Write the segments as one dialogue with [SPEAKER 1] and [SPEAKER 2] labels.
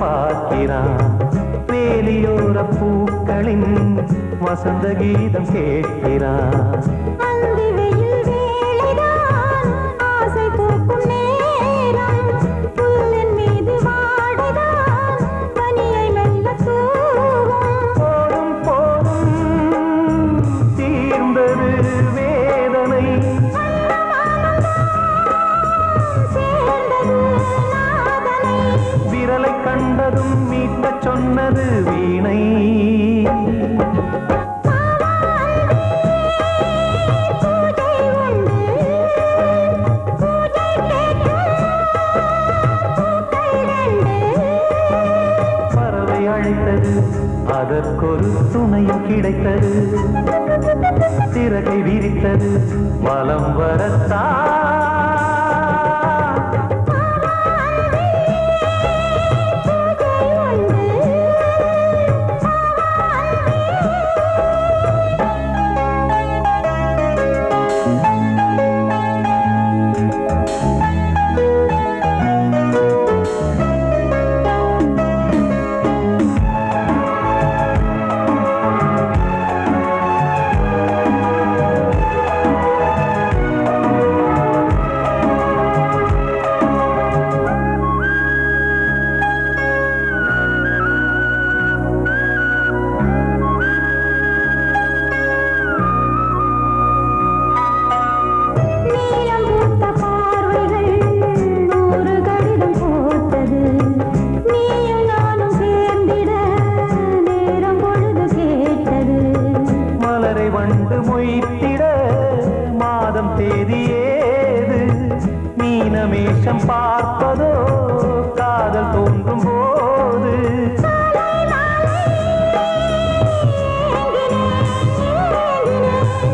[SPEAKER 1] பார்க்கிறான். வேலியோர பூக்களின் வசந்த கீதம் கேட்கிறான். கண்டதும் மீட்ட சொன்னது வீணை. பறவை அழைத்தது, அதற்கொரு துணையும் கிடைத்தது. சிறகை விரித்தது, வலம் வரத்தான். வண்டு மொய்த்திட மாதம் தேதியேது. மீனமேஷம் பார்ப்பதோ காதல் தோன்றும் போது.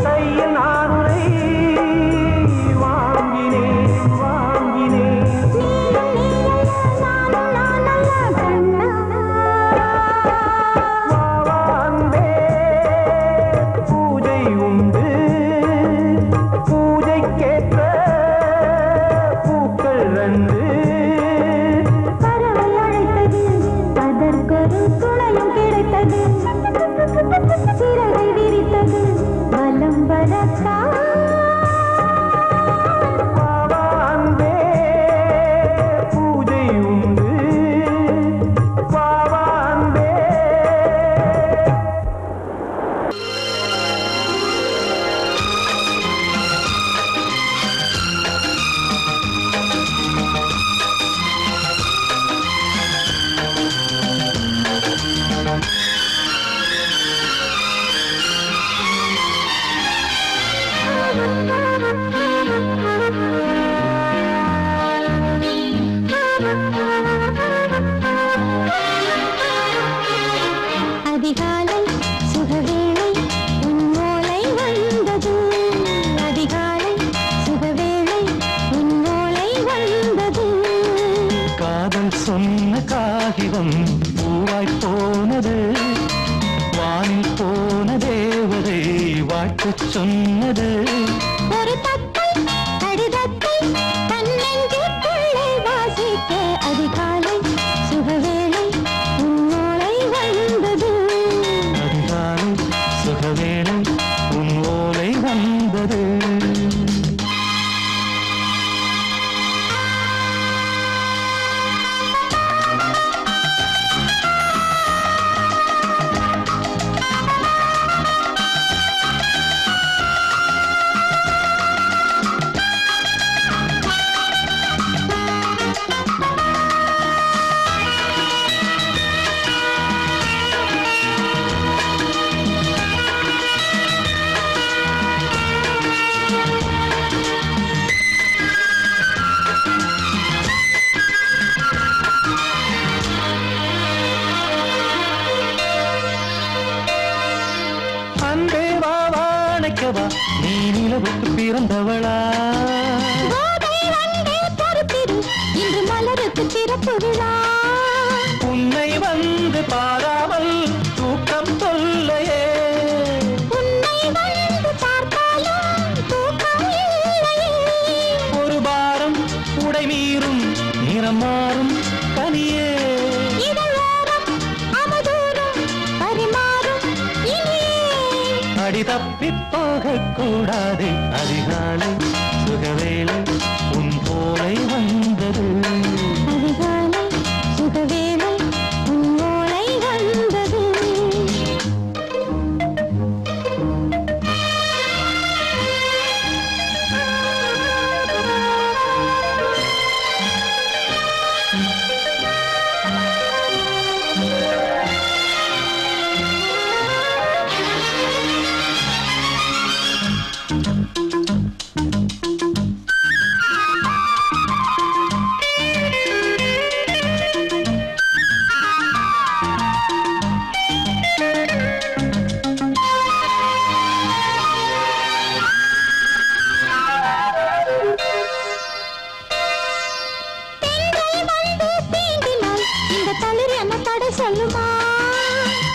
[SPEAKER 1] கையில் நானுரை வாங்கினேன் வாங்கினேன். சிறகை விரித்தது, வலம் வரத்தான். பாவான்பே பூஜை உண்டு, பாவான்பே. அதிகாலை சுகவேளை உன்னோலை வந்தது. அதிகாலை சுகவேளை உன்னோலை வந்தது. காதல் சொன்ன காகிதம் பூவாய் போனது. வானில் போன தேவதை வாழ்த்துச் சொன்னது. ஒரு தத்தை கடிதத்தை தன்னெஞ்சுக்குள்ளே வாசிக்க அதிகாலை சுகவேளை உன்னோலை வந்தது. அதிகாலை சுகவேளை உன்னோலை வந்தது. நீ நிலவுக்கு பிறந்தவளா? இன்று மலருக்கு திறப்பு விழா. உன்னை வந்து பாராமல் தூக்கம் தொல்லையே. உன்னை வந்து பார்த்தாலும் தூக்கம் இல்லையே. ஒரு பாரம் உடை மீறும் நிறம் மாறும் கனியே. தப்பி போக கூடாது அதிகாலை சுகவேளை உன் போலை வந்தது அதிகாலை சுகவேளை உன் போலை வந்தது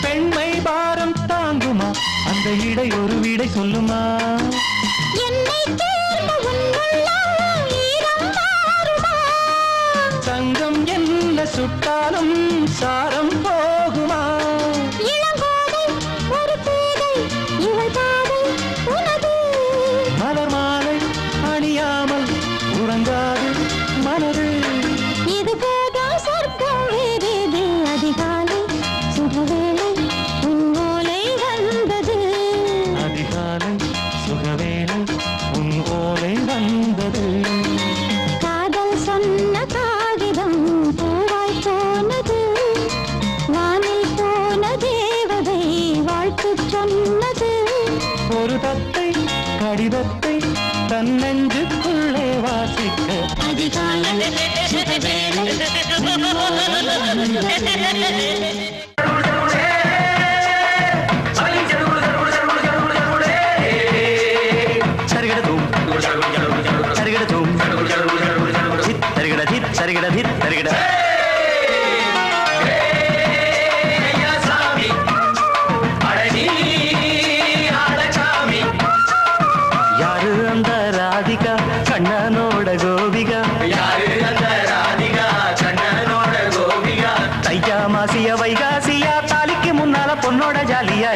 [SPEAKER 1] பெண்மை பாரம் தாங்குமா அந்த இடை ஒரு விடை சொல்லுமா சங்கம் என்ன சுட்டாலும் சாரம் போகுமா மலர் மாலை அணியாமல் உறங்காது மனது இது போதும் சொர்க்கம் வேறேது அதிகாலை சுகவேளை உன் ஓலை வந்தது அதிகாலை சுகவேளை உன் ஓலை வந்தது காதல் சொன்ன காகிதம் பூவாய் போனது வானில் போன தேவதை வாழ்த்து சொன்னது ஒரு தத்தை கடிதத்தை தன் நெஞ்சுக்குள்ளே வாசிக்க அதிகாலை சுகவேளை யாரு அந்த ராதிகா கண்ணனோட கோபிகா யாரு அந்த ராதிகா கண்ணனோட கோபிகா தையா மாசிய வைகாசியா தாலிக்கு முன்னால பொண்ணோட ஜாலியா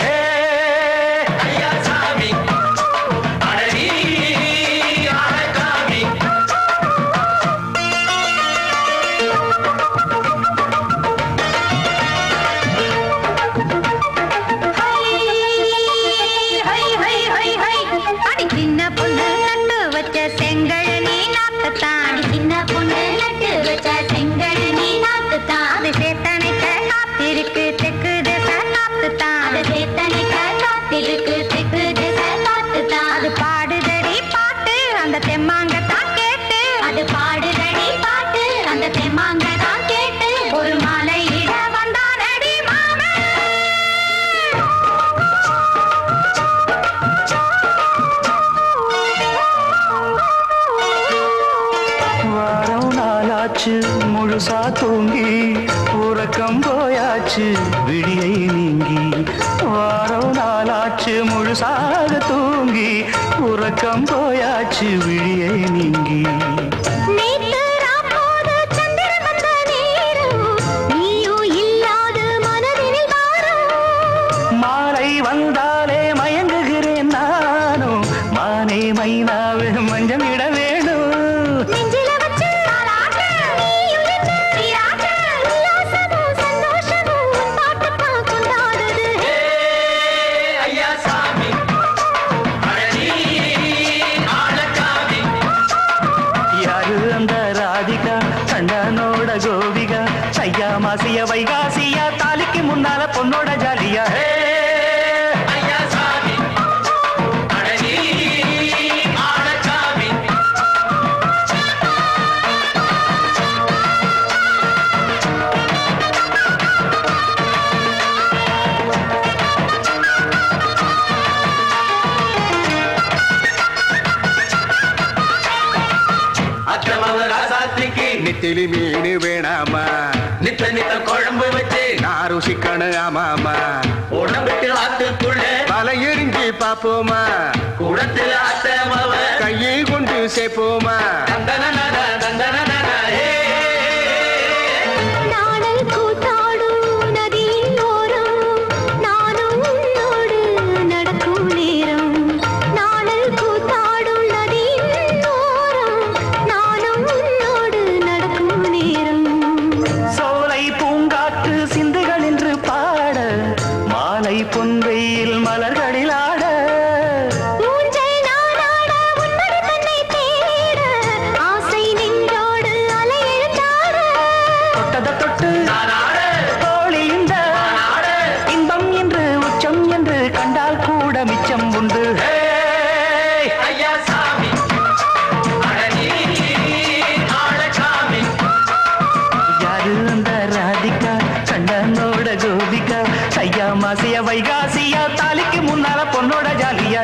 [SPEAKER 1] முழுசா தூங்கி உறக்கம் போயாச்சு விடியை நீங்கி வாரம் நாளாச்சு முழுசாக தூங்கி உறக்கம் போயாச்சு விடியை நீங்கி மாலை வந்தாலே மயங்குகிறேன் நானும் மானே மைனாவே மஞ்சள் இட வேணும் கோபிகா ஐயா மாசிய வைகாசியா தாலிக்கு முன்னால பொண்ணோட ஜாலியா நெத்திலி மீன் வேணாமா நித்த நித்த குழம்பு வச்சு நாரு சிக்கனு ஆமாமா உடம்புக்கு ஆத்துக்குள்ள பல எரிஞ்சு பாப்போமா குடத்துல அத்தமாவ கையை கொண்டு சேர்ப்போமா
[SPEAKER 2] நடக்கும் நேரம் மாசிய வைகாசியா தாலிக்கு முன்னால பொண்ணோட ஜாலியா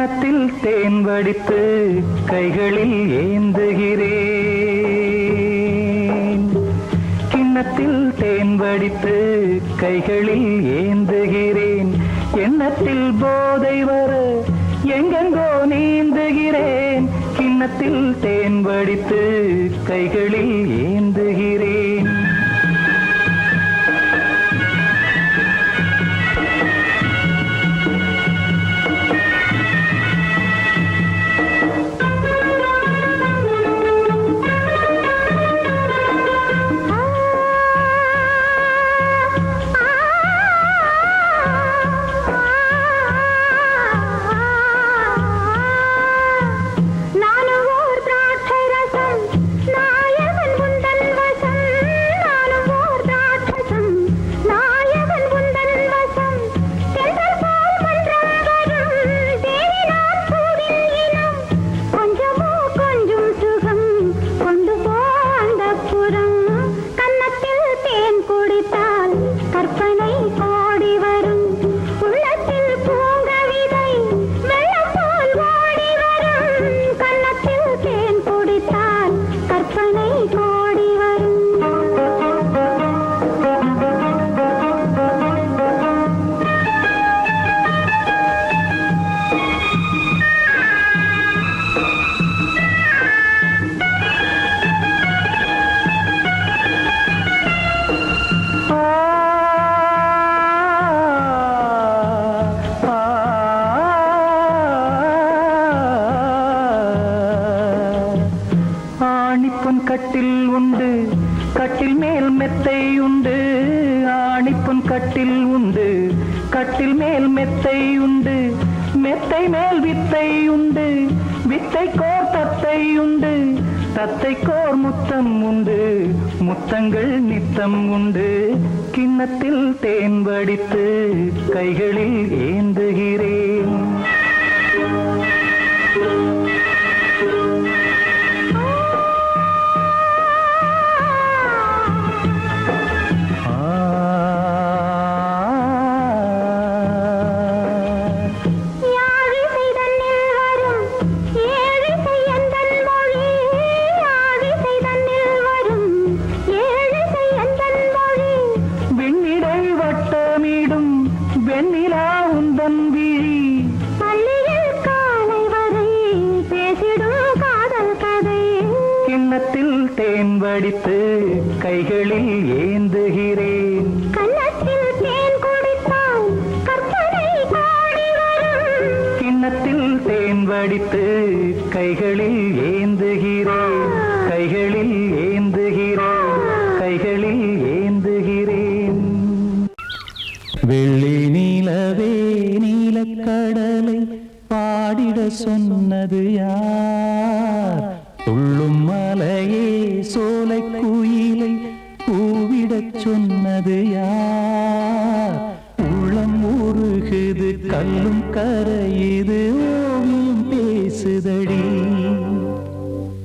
[SPEAKER 2] கிண்ணத்தில் தேன் வடித்து கைகளில் ஏந்துகிறேன் கிண்ணத்தில் தேன் வடித்து கைகளில் ஏந்துகிறேன் எண்ணத்தில் போதை வர எங்கெங்கோ நீந்துகிறேன் கிண்ணத்தில் தேன் வடித்து கைகளில் ஏந்துகிறேன் கட்டில் உண்டு கட்டில் மேல் மெத்தை உண்டு ஆணிப்பொன் கட்டில் உண்டு கட்டில் மேல் மெத்தை உண்டு மெத்தை மேல் வித்தை உண்டு வித்தை கோர் தத்தை உண்டு தத்தை கோர் முத்தம் உண்டு முத்தங்கள் நித்தம் உண்டு கிண்ணத்தில் தேன் வடித்து கைகளில் ஏந்துகிறேன் தேன் வடித்து கைகளில் ஏந்துகிறேன் கன்னத்தில் தேன் குடித்தால் கற்பனை கோடி வரும் கிண்ணத்தில் தேன் வடித்து கைகளில் ஏந்துகிறேன் கைகளில் ஏந்துகிறேன் கைகளில் ஏந்துகிறேன் வெள்ளி நீலவே நீலக்கடலை பாடிட சொன்னது யார் துள்ளும் மலையே சோலை குயிலை கூவிடச் சொன்னது யார் உள்ளம் உருகுது கல்லும் கரையுது ஓவியம் பேசுதடி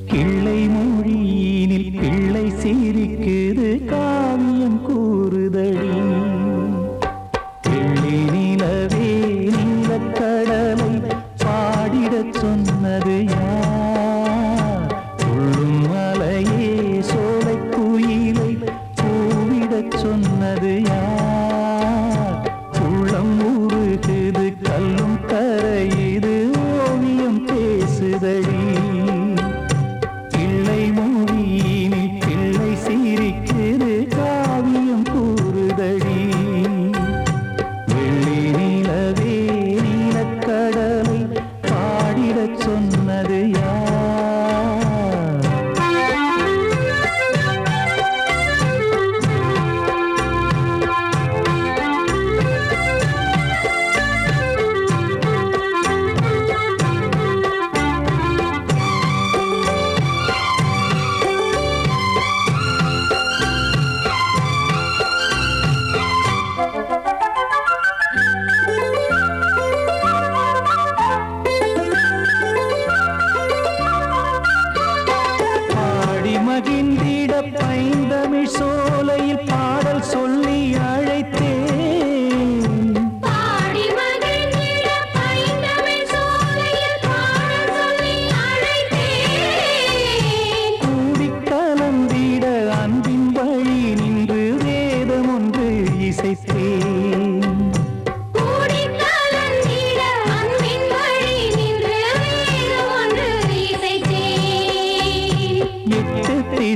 [SPEAKER 2] கிள்ளை மொழியினில் பிள்ளை சிரிக்குது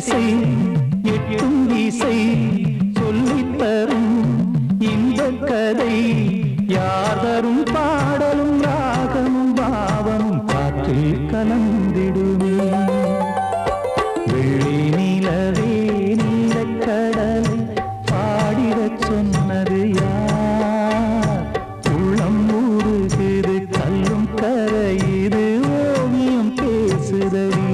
[SPEAKER 2] திசை எட்டும் இசை சொல்லித்தரும் இந்த கதை யார் தரும் பாடலும் ராகமும் பாவமும் காற்றில் கலந்திடுமே வெள்ளி நிலவே நீலக்கடலை பாடிடச் சொன்னது யார் உள்ளம் ஊறுகிறது கல்லும் கரையுது ஓவியம் பேசுதடி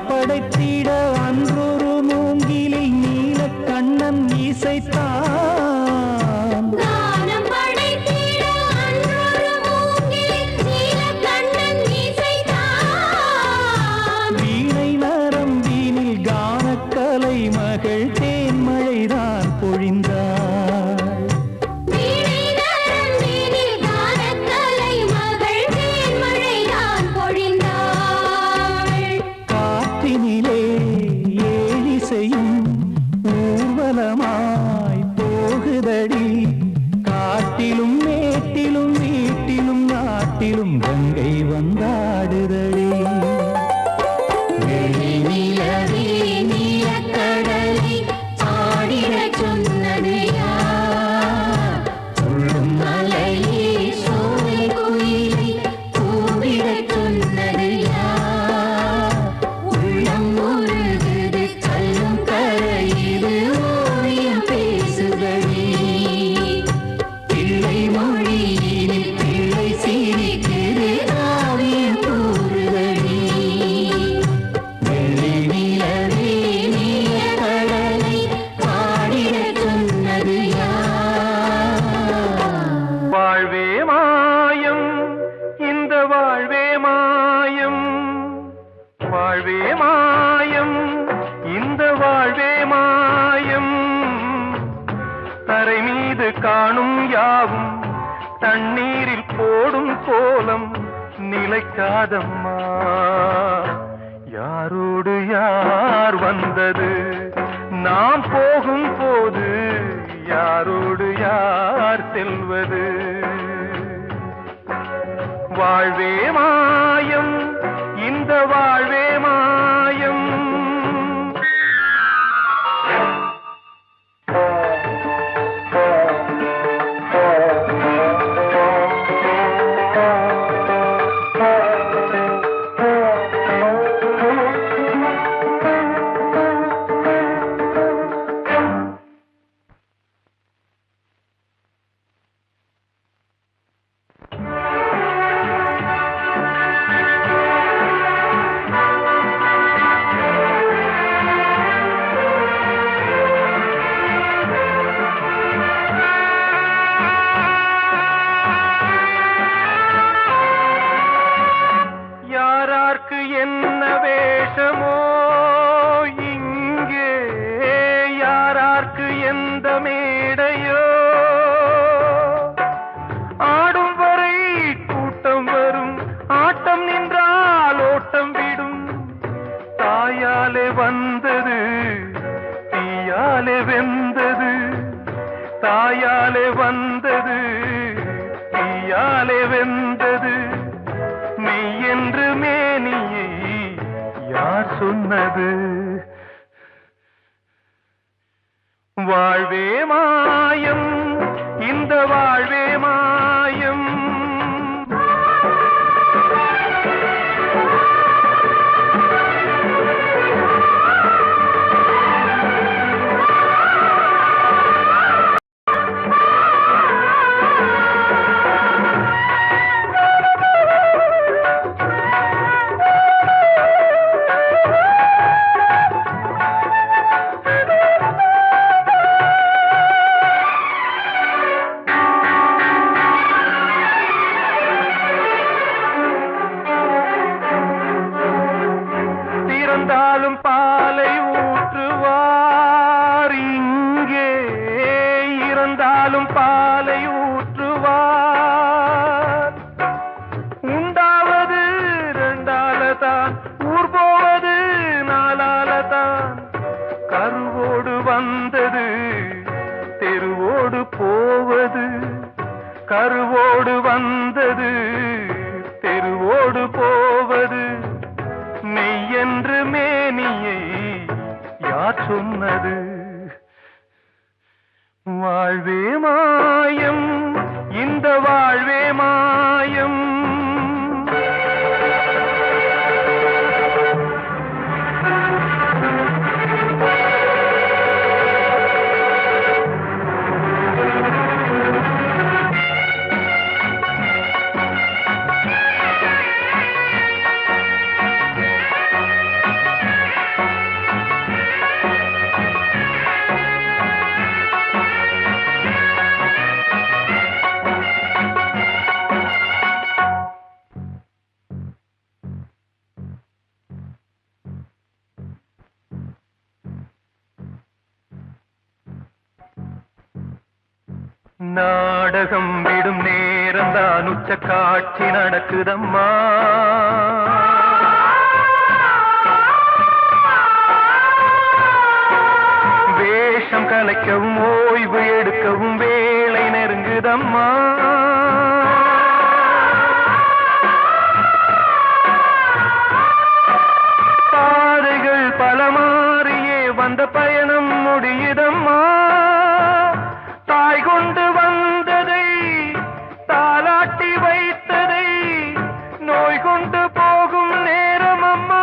[SPEAKER 2] படைத்திட அன்றொரு மூங்கிலில் நீல கண்ணன் இசைத்தான் வீணை நரம்பினில் கானக்கலை மகள் தேன்மழைதான் பொழிந்தாள் ஊர்வலமாய் போகுதடி காட்டிலும் மேட்டிலும் வீட்டிலும் நாட்டிலும் கங்கை வந்தாடுதடி வெளி நிலவே நீலக்கடலை ஆடிடச் சொன்னது யார் சொல்லும் மலையே சோலை குயிலை கூவிடச் சொன்னது யார் உள்ளம் உருகுது கல்லும் கரையுது ஓவியம் பேசுதடி பிள்ளை மொழியினில் பிள்ளை சிரிக்குது ஓவியம் கூறுதடி வெள்ளி நிலவே நீலக்கடலை பாடிடச் சொன்னது யார்
[SPEAKER 1] வாழ்வே மாயம் இந்த வாழ்வே மாயம் வாழ்வே மாயம் இந்த வாழ்வே மாயம் தரை மீது காணும் யாவும் தண்ணீரில் போடும் கோலம் நிலைக்காதம்மா யாரோடு யார் வந்தது நாம் போகும் போது யாரோடு யார் செல்வது வாழ்வே மாயம் இந்த வாழ்வே மாயம் என்ன வேஷமோ இங்கே யாரார்க்கு எந்த மேடையோ ஆடும் வரை கூட்டம் வரும் ஆட்டம் நின்றால் ஓட்டம் விடும் தாயாலே வந்தது தீயாலே வெந்தது தாயாலே வந்தது தீயாலே வெந்தது மெய் என்று மேனியை யார் சொன்னது வாழ்வே மாயம் இந்த வாழ்வே மாயம்
[SPEAKER 3] தான் ஊர் போவது நாளால தான் கருவோடு வந்தது தெருவோடு போவது கருவோடு வந்தது தெருவோடு போவது மெய்யென்று மேனியை யார் சொன்னது வாழ்வே மாயம் இந்த வாழ்வே மாயம் நாடகம் விடும் நேரம்தான் உச்ச காட்சி நடக்குதம்மா வேஷம் கலைக்கவும் ஓய்வு எடுக்கவும் வேலை நெருங்குதம்மா பாதைகள் பல மாறியே வந்த பயணம் முடியுதம்மா தாய் கொண்டு வந்ததை தாலாட்டி வைத்ததை நோய் கொண்டு போகும் நேரம் அம்மா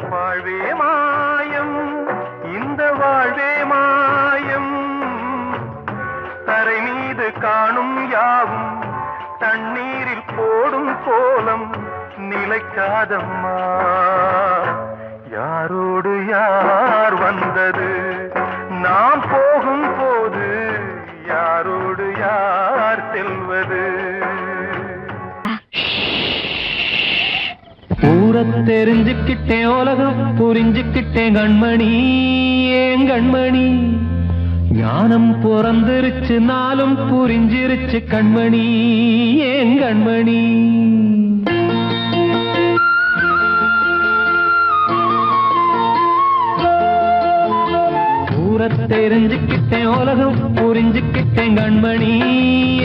[SPEAKER 3] வாழ்வே மாயம் இந்த வாழ்வே மாயம் தரை மீது காணும் யாவும் தண்ணீரில் போடும் கோலம் நிலைக்காதம்மா யாரோடு யார் வந்தது நாம் போகும் போது யாரோடு யார் செல்வது ஊரை தெரிஞ்சுக்கிட்டேன் உலகம் புரிஞ்சுக்கிட்டேன் கண்மணி ஏன் கண்மணி ஞானம் பிறந்திருச்சு நாளும் புரிஞ்சிருச்சு கண்மணி ஏன் கண்மணி ஊரை தெரிஞ்சுக்கிட்டேன் உலகம் புரிஞ்சுக்கிட்டேன் கண்மணி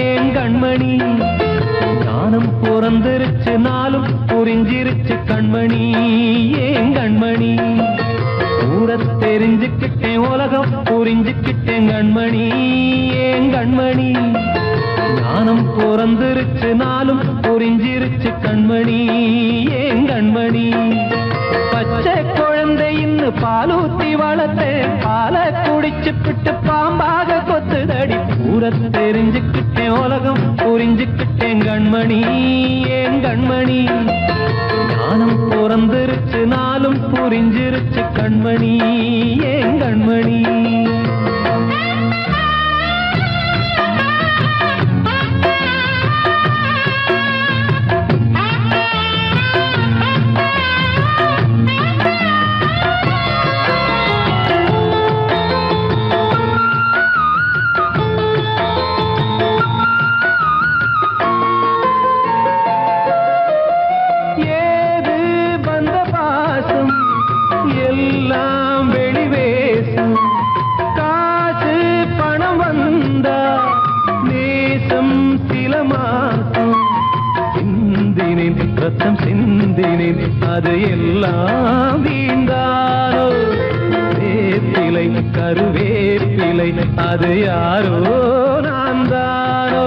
[SPEAKER 3] ஏன் கண்மணி ஞானம் பிறந்திருச்சு நாளும் புரிஞ்சிருச்சு கண்மணி ஏன் கண்மணி ஊரை தெரிஞ்சுக்கிட்டேன் உலகம் புரிஞ்சுக்கிட்டேன் கண்மணி ஏன் கண்மணி ஞானம் பிறந்திருச்சு நாளும் புரிஞ்சிருச்சு கண்மணி ஏன் கண்மணி பச்சை குழந்தையின்னு பாலூத்தி வளர்த்தேன் பாலை குடிச்சு பிட்டு பாம்பாக கொத்துதடி ஊரை தெரிஞ்சுக்கிட்டேன் உலகம் புரிஞ்சுக்கிட்டேன் கண்மணி ஏன் கண்மணி ஞானம் பிறந்திருச்சு நாளும் புரிஞ்சிருச்சு கண்மணி ஏன் கண்மணி மாசம் சிந்தினேன் ரத்தம் சிந்தினேன் அது எல்லாம் வீண்டாரோ வேப்பிலை கருவேப்பிலை அது யாரோ நான் தானோ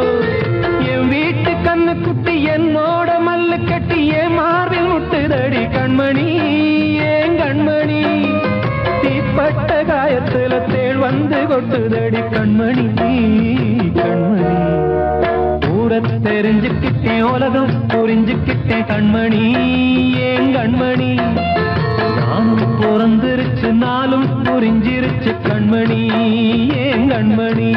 [SPEAKER 3] என் வீட்டு கண்ணு குட்டி என்னோட மல்லு கட்டி என் மார்பில் முட்டுதடி கண்மணி ஏன் கண்மணி தீப்பட்ட காயத்துல தேள் வந்து கொட்டுதடி கண்மணி கண்மணி ஊர தெரிஞ்சுக்கிட்டேன் உலகம் புரிஞ்சுக்கிட்டேன் கண்மணி ஏன் கண்மணி நானும் பிறந்திருச்சு நாளும் புரிஞ்சிருச்சு கண்மணி ஏன் கண்மணி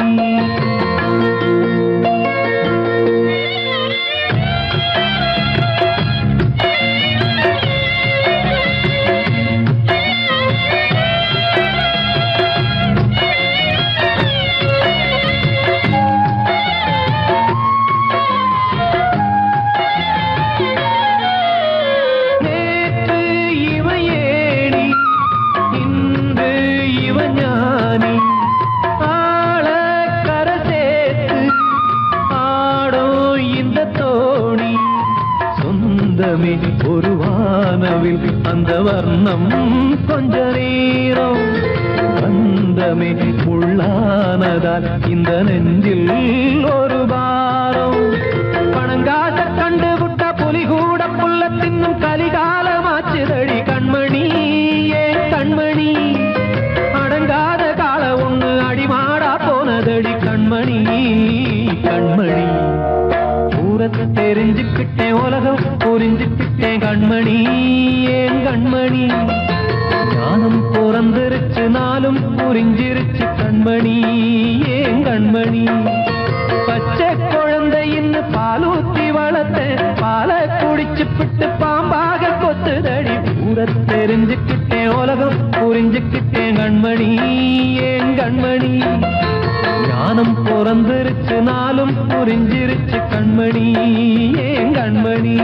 [SPEAKER 3] ஒரு வானவில் அந்த வர்ணம் கொஞ்ச நேரம் வந்தமே உள்ளானதால் இந்த நெஞ்சில் ஒரு பாரம் பணங்காச கண்டு விட்ட புலி கூட புல்ல தின்னும் கலிகாலமாச்சுதடி கண்மணி ஏன் கண்மணி அடங்காத கால ஒண்ணு அடிமாடா போனதடி கண்மணி கண்மணி தெரிஞ்சுக்கிட்டேன் உலகம் புரிஞ்சுக்கிட்டேன் கண்மணி ஏன் கண்மணி ஞானம் பிறந்திருச்சு நாளும் புரிஞ்சிருச்சு கண்மணி ஏன் கண்மணி பச்சை குழந்தை இன்னும் பாலூத்தி வளர்த்த பாலை குடிச்சு பிட்டு பாம்பாக கொத்துதடி பூர தெரிஞ்சுக்கிட்டேன் உலகம் புரிஞ்சுக்கிட்டேன் கண்மணி ஏன் கண்மணி ஞானம் பிறந்திருச்சு நாளும் புரிஞ்சிருச்சு கண்மணி ஏன் கண்மணி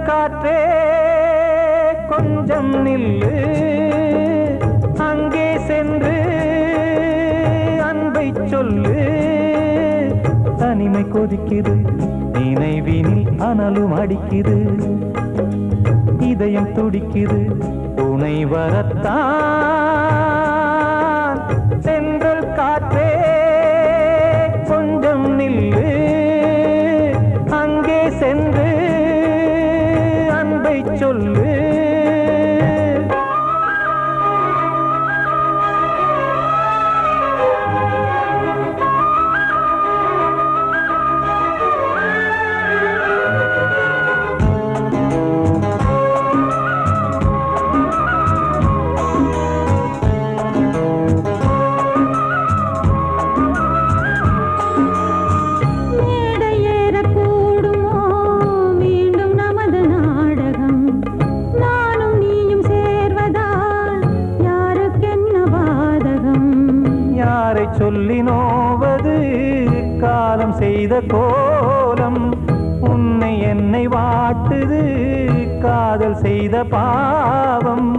[SPEAKER 2] காற்றே கொஞ்சம் நில்லு அங்கே சென்று அன்பை சொல்லு தனிமை கொதிக்குது நினைவினில் அனலும் அடிக்குது இதயம் துடிக்குது துணை வரத்தான் சென்றல் காற்றே கொஞ்சம் நில்லு அங்கே சென்று அன்பை சொல்லு சொல்லி நோவது காலம் செய்த கோலம் உன்னை என்னை வாட்டுது காதல் செய்த பாவம்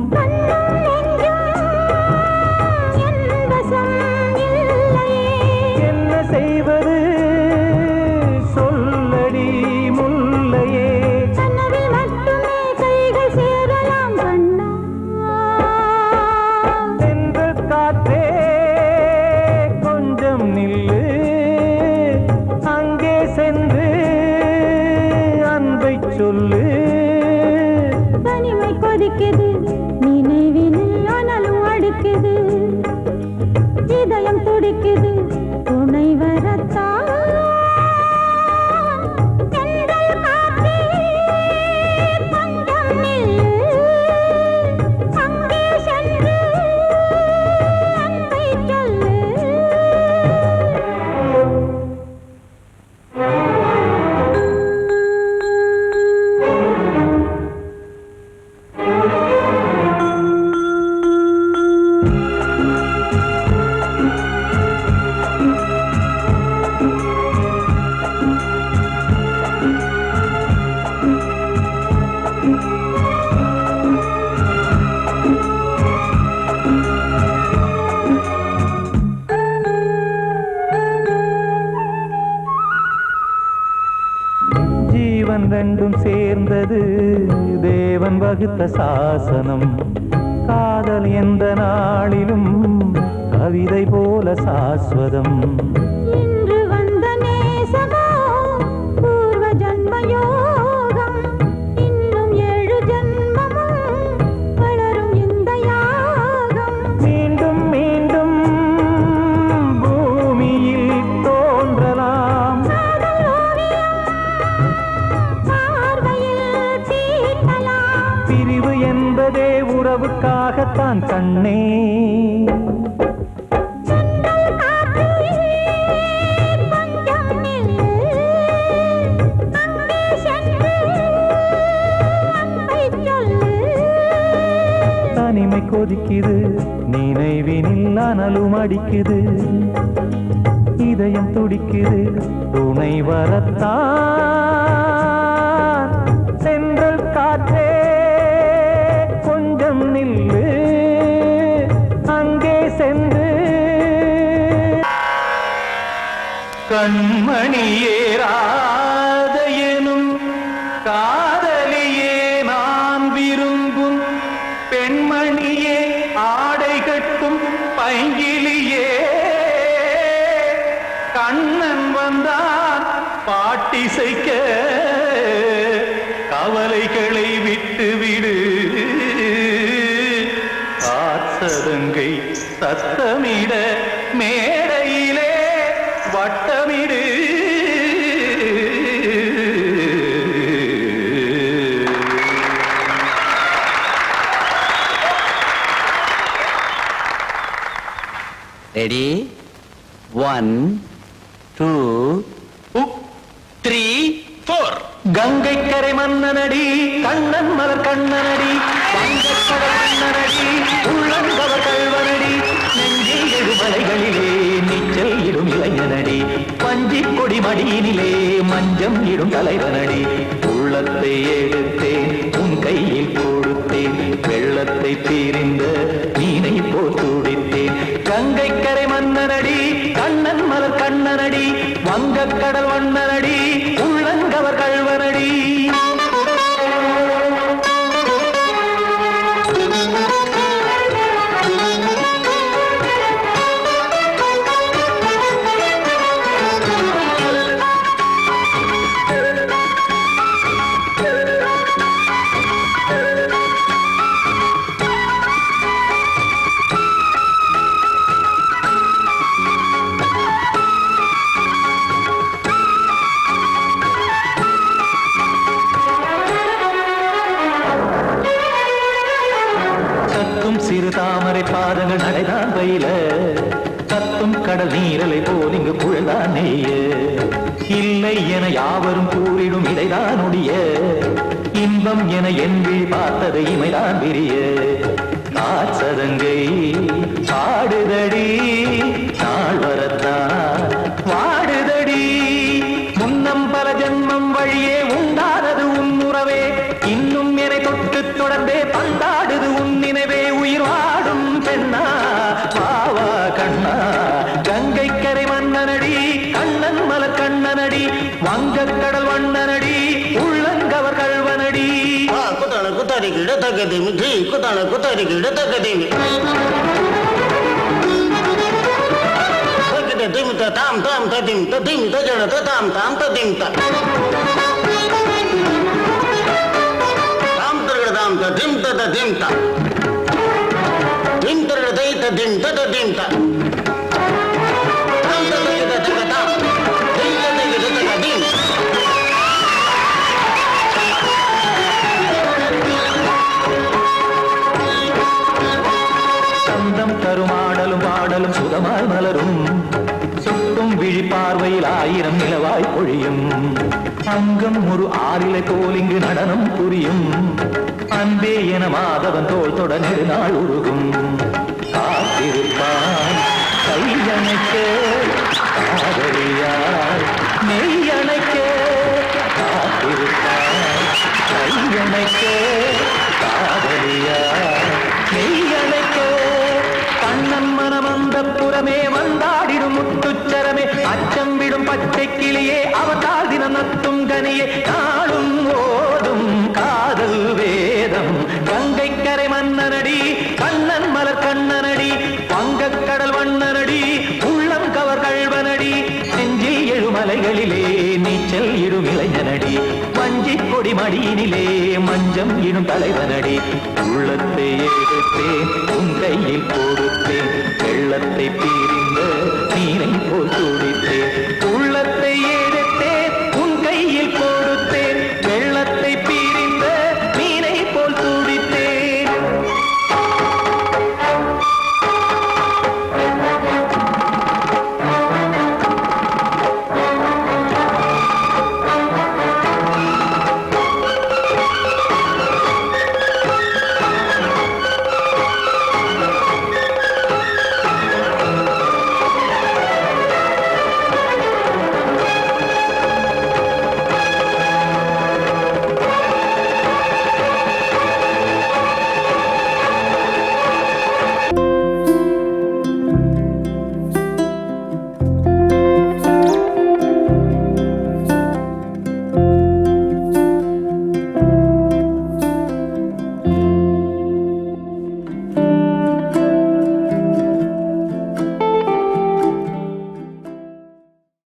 [SPEAKER 2] என்ன செய்வது சொல்லடி முல்லையே சென்றல் காற்றே நில்லு அங்கே சென்று அன்பை சொல்லு
[SPEAKER 4] கொதிக்குது நினைவினில் அனலும் அடிக்குது இதயம் துடிக்குது துணை வரத்தான்
[SPEAKER 3] ரெண்டும் சேர்ந்தது தேவன் வகுத்த சாசனம் காதல் எந்த நாளிலும் கவிதை போல சாஸ்வதம்
[SPEAKER 4] இன்று வந்த நேசமோ பூர்வ ஜன்மயோகம் இன்னும் 7 ஜன்மமும் வளரும் இந்த யாகம்
[SPEAKER 3] மீண்டும் மீண்டும் பூமியில் தோன்றலாம் பிரிவு என்பதே உறவுக்காகத்தான் கண்ணே தனிமை கொதிக்குது நினைவினில் அனலும் அடிக்குது இதயம் துடிக்குது துணை வரத்தான் சென்றல் காற்றே கொஞ்சம் நில்லு அங்கே சென்று கண்மணியேராத எனும் காதலியே நான் விரும்பும் பெண்மணியே ஆடை கட்டும் பைங்கிலியே கண்ணன் வந்தான் பாட்டிசைக்க கவலைகளை விட்டு விடு காத்ததங்கை சத்தமிட மேடையிலே வட்டமிடு
[SPEAKER 1] ரெடி 1 2 3 4
[SPEAKER 3] கங்கை கரை மன்னனடி கண்ணன் மலர் கண்ணனடி வங்கக்கடல் மன்னனடி உள்ளங்கவர் கல்வனடி நெஞ்சில் எழுமலைகளிலே நீச்சல் இடும் இளைஞனடி பஞ்சிக் கொடி மடியினிலே மஞ்சம் இடும் தலைவனடி உள்ளத்தை எடுத்தேன் உன் கையில் கொடுத்தேன் வெள்ளத்தை தீரிந்த மீனை போல் துடித்தேன் கங்கை கரை மன்னனடி கண்ணன் மலர் கண்ணனடி வங்கக்கடல் வண்ணனடி உள்ளங்கவர் கல்வனடி சிறு தாமரை பாதங்கள் நடைதான் பயில கத்தும் கடல் நீரலை போல் இங்கு புழல்தான் நெய்ய இல்லை என யாவரும் கூறிடும் இடைதான் ஒடிய இன்பம் என என்பி பார்த்தது இமைதான் விரிய காச்சதங்கை பாடுதடி நாள் வரத்தான் வாடுதடி முன்னம் பல ஜென்மம் வழியே உண்டானது உன் உறவே இன்னும் என்னை தொட்டு தொடர்ந்தே பந்தாடுது உன் நினைவே உயிர் வாடும் பெண்ணா பாவா கண்ணா கங்கை கரை மன்னனடி கண்ணன் மலர் கண்ணனடி வங்கக்கடல் வண்ணனடி உள்ளங்கவர் கல்வனடி
[SPEAKER 5] குத்தான குத்தாரிக்கு இடத்தக்கதேமி ஜி குத்தான குத்தாரிக்கு இடத்தக்கதேமி திமித்த தாம் தாம் ததிம் ததிம் தஜன தாம் தாம் ததிம் தாம் ததிம் தத திம் த திம் தர தை த திம் தத திம் த தம் தத கிட தக தம் தை த கிட தக திம்
[SPEAKER 3] சந்தம் தருமாடலும் பாடலும் சுகமாய் மலரும் சுட்டும் விழி பார்வையில் 1000 நிலவாய் பொழியும் அங்கம் ஒரு ஆறிலை போல் இங்கு நடனம் புரியும் அன்பே என மாதவன் தோள் தொட நெடுநாள் உருகும் காத்திருப்பான் கையணைக்க காதலியார் நெய்யணைக்க காத்திருப்பான் கையணைக்க காதலியார் நெய்யணைக்க கண்ணன் மனமந்த புறமே வந்தாடிடும் முத்துச்சரமே அச்சம் விடும் பச்சை கிளியே அவதால் தினம் நத்தும் கனியே நாளும் ஓதும் காதல் வேதம் கங்கை கரை மன்னனடி கண்ணன் மலர் கண்ணனடி வங்கக் கடல் வண்ணனடி உள்ளம் கவர் கழ்வனடி நெஞ்சில் எழுமலைகளிலே நீச்சல் இடும் இளைஞனடி வஞ்சி கொடி மடியினிலே மஞ்சம் இடும் தலைவனடி உள்ளத்தை எடுத்தேன் உன் கையில் கொடுத்தேன் வெள்ளத்தை பிரிந்த நீரை போல் துடித்தேன் உள்ளத்தை